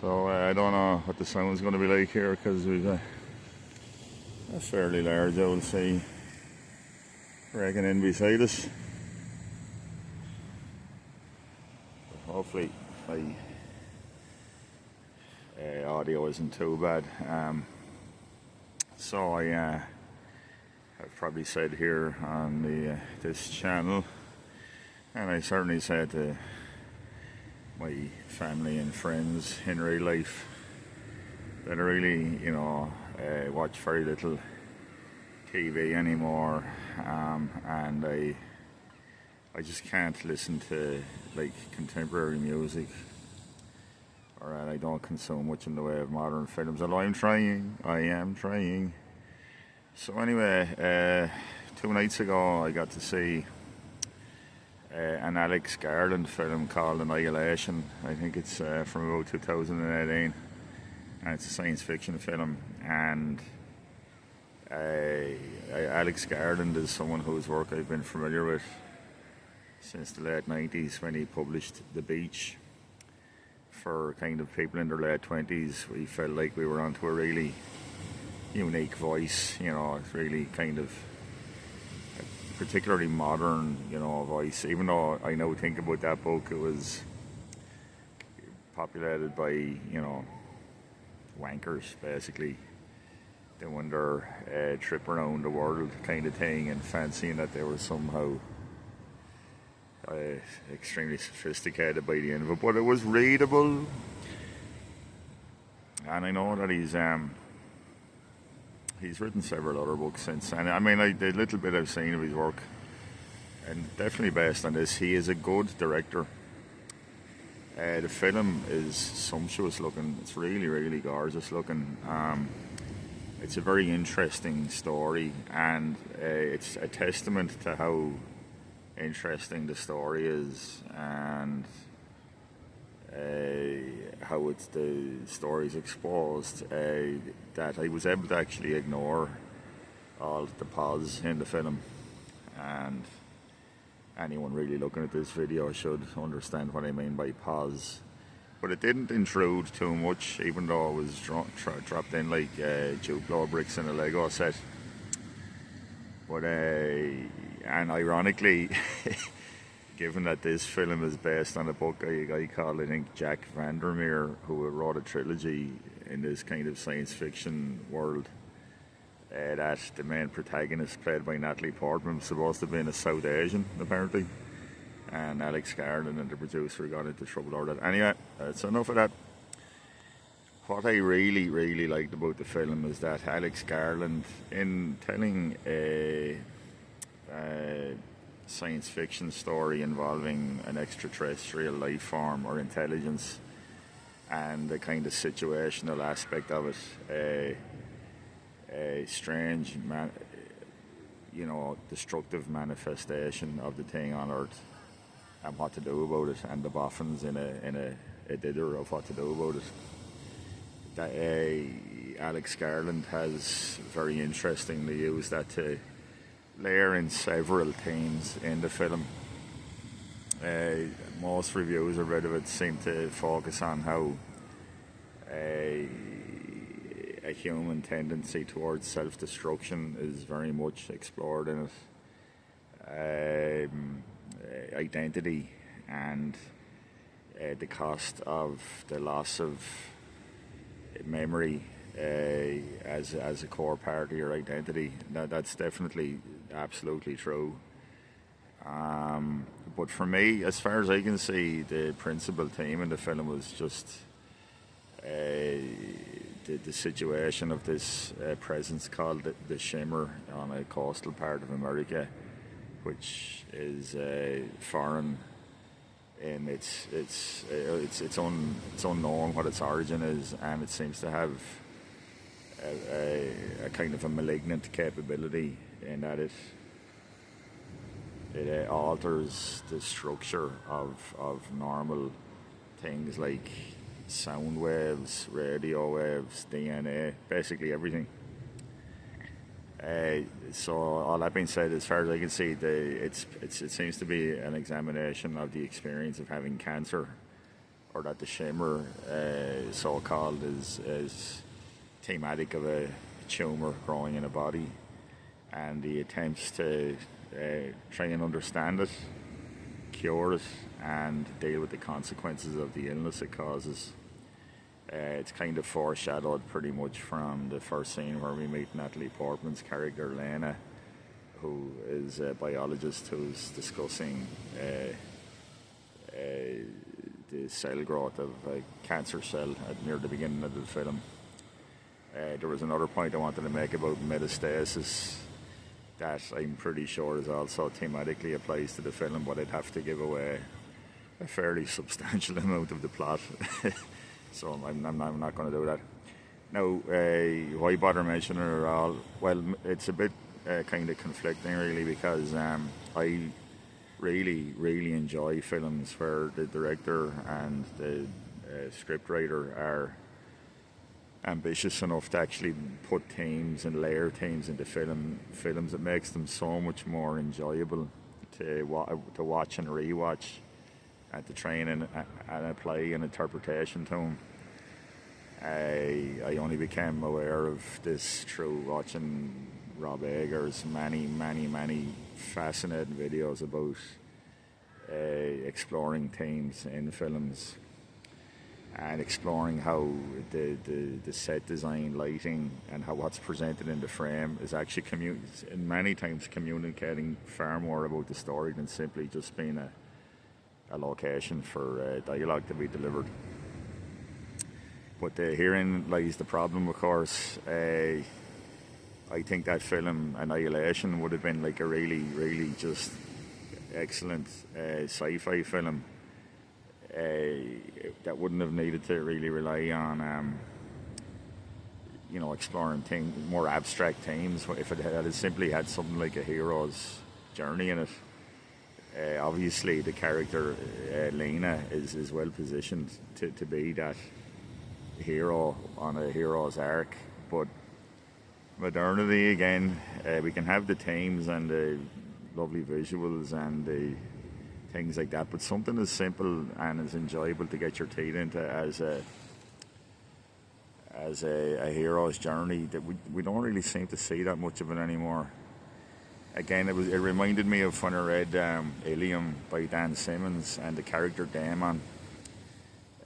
So I don't know what the sound's going to be like here because we've a fairly large old sea breaking in beside us. But hopefully my audio isn't too bad. So I've probably said here on this channel, and I certainly said to my family and friends in real life, that I really, watch very little TV anymore, and I just can't listen to like contemporary music, or I don't consume much in the way of modern films. Although I am trying. So anyway, 2 nights ago I got to see an Alex Garland film called Annihilation. I think it's from about 2018, and it's a science fiction film. And Alex Garland is someone whose work I've been familiar with since the late 90s, when he published The Beach. For kind of people in their late 20s, we felt like we were onto a really unique voice. It's really kind of particularly modern, voice. Even though I now think about that book, it was populated by, wankers, basically, doing their trip around the world kind of thing and fancying that they were somehow extremely sophisticated by the end of it. But it was readable, and I know that he's written several other books since, and I mean, the little bit I've seen of his work, and definitely based on this, he is a good director. The film is sumptuous looking. It's really, really gorgeous looking. It's a very interesting story, and it's a testament to how interesting the story is, and how the story's exposed, that I was able to actually ignore all the pause in the film, and anyone really looking at this video should understand what I mean by pause. But it didn't intrude too much, even though it was dropped in like Duplo bricks in a Lego set. But and ironically, given that this film is based on a book a guy called, I think, Jack Vandermeer, who wrote a trilogy in this kind of science fiction world, that the main protagonist, played by Natalie Portman, was supposed to have been a South Asian, apparently, and Alex Garland and the producer got into trouble over that. Anyway, that's enough of that. What I really, really liked about the film is that Alex Garland, in telling a science fiction story involving an extraterrestrial life form or intelligence, and the kind of situational aspect of it, a strange, destructive manifestation of the thing on Earth, and what to do about it, and the boffins in a dither of what to do about it. That Alex Garland has very interestingly used that to layer in several themes in the film. Most reviews I've read of it seem to focus on how a human tendency towards self-destruction is very much explored in it. Identity and the cost of the loss of memory as a core part of your identity. That's definitely absolutely true. But for me, as far as I can see, the principal theme in the film was just the situation of this presence called the Shimmer on a coastal part of America, which is foreign, and it's unknown what its origin is, and it seems to have a kind of a malignant capability in that it alters the structure of normal things like sound waves, radio waves, DNA, basically everything. So all that being said, as far as I can see, it seems to be an examination of the experience of having cancer, or that the shimmer, so-called, is thematic of a tumour growing in a body, and he attempts to try and understand it, cure it, and deal with the consequences of the illness it causes. It's kind of foreshadowed pretty much from the first scene where we meet Natalie Portman's character Lena, who is a biologist who's discussing the cell growth of a cancer cell near the beginning of the film. There was another point I wanted to make about metastasis that I'm pretty sure is also thematically applies to the film, but I'd have to give away a fairly substantial amount of the plot. So I'm not going to do that. Now, why bother mentioning it at all? Well, it's a bit kind of conflicting, really, because I really enjoy films where the director and the scriptwriter are ambitious enough to actually put themes and layer themes into films. It makes them so much more enjoyable to watch and rewatch, and to try and apply an interpretation to them. I only became aware of this through watching Rob Eger's many fascinating videos about exploring themes in films and exploring how the set design, lighting, and how what's presented in the frame is actually many times communicating far more about the story than simply just being a location for dialogue to be delivered. But herein lies the problem, of course. I think that film, Annihilation, would have been like a really just excellent sci-fi film that wouldn't have needed to really rely on exploring more abstract themes. If it had simply had something like a hero's journey in it. Obviously the character Lena is well positioned to be that hero on a hero's arc, but modernity again, we can have the themes and the lovely visuals and the things like that, but something as simple and as enjoyable to get your teeth into as a hero's journey, that we don't really seem to see that much of it anymore. Again, it reminded me of when I read Ilium by Dan Simmons and the character Daemon.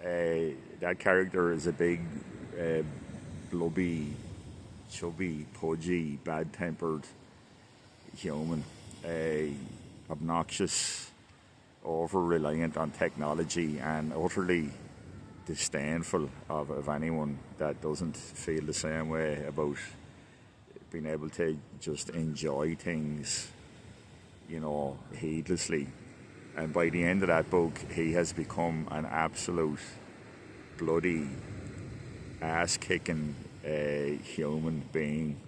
That character is a big, blubby, chubby, pudgy, bad-tempered human, obnoxious, over-reliant on technology, and utterly disdainful of anyone that doesn't feel the same way about being able to just enjoy things, heedlessly. And by the end of that book, he has become an absolute bloody, ass-kicking human being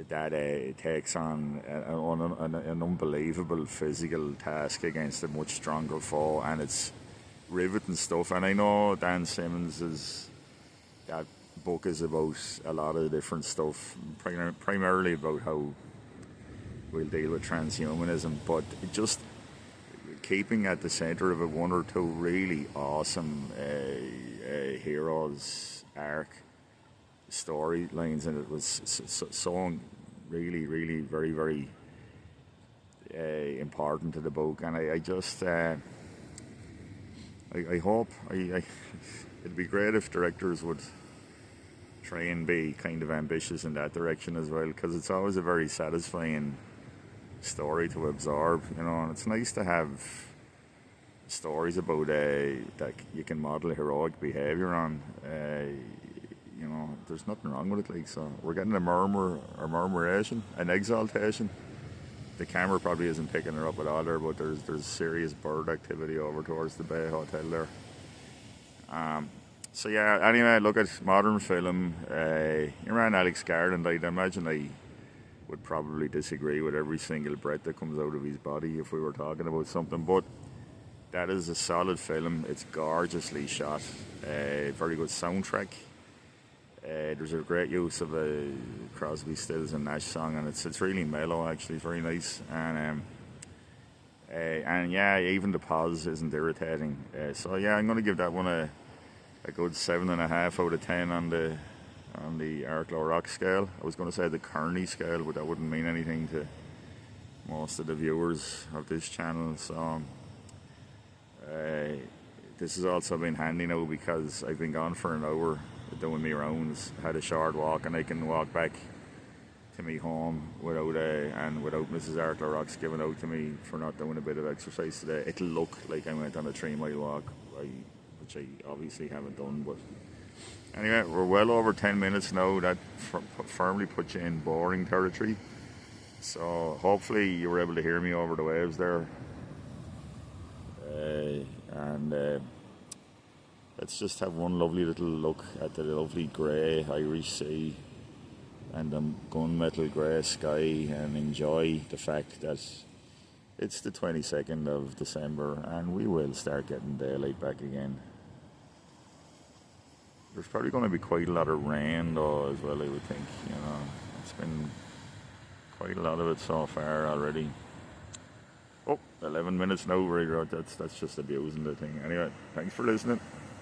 that takes on an unbelievable physical task against a much stronger foe, and it's riveting stuff. And I know Dan Simmons that book is about a lot of different stuff, primarily about how we'll deal with transhumanism, but just keeping at the centre of it one or two really awesome heroes arc storylines, and it was so really very important to the book. And I just I hope it'd be great if directors would try and be kind of ambitious in that direction as well, because it's always a very satisfying story to absorb, and it's nice to have stories about that you can model heroic behaviour on. There's nothing wrong with it. So we're getting a murmuration, an exaltation. The camera probably isn't picking her up at all there, but there's serious bird activity over towards the Bay Hotel there. So yeah, anyway, look at modern film. Around Alex Garland, I'd imagine I would probably disagree with every single breath that comes out of his body if we were talking about something, but that is a solid film. It's gorgeously shot, very good soundtrack. There's a great use of a Crosby, Stills and Nash song, and it's really mellow, actually, very nice. And And yeah, even the pause isn't irritating. So yeah, I'm going to give that one a good 7.5 out of 10 on the Arklow Rock scale. I was going to say the Kearney scale, but that wouldn't mean anything to most of the viewers of this channel. So this has also been handy now because I've been gone for an hour doing my rounds, had a short walk, and I can walk back to me home without Mrs. Arklow Rocks giving out to me for not doing a bit of exercise today. It'll look like I went on a 3-mile walk, which I obviously haven't done, but anyway, we're well over 10 minutes now. That firmly puts you in boring territory. So hopefully you were able to hear me over the waves there. Let's just have one lovely little look at the lovely grey Irish sea and the gunmetal grey sky, and enjoy the fact that it's the 22nd of December and we will start getting daylight back again. There's probably going to be quite a lot of rain though as well, I would think. You know, it's been quite a lot of it so far already. Oh, 11 minutes now, right? That's just abusing the thing. Anyway, thanks for listening.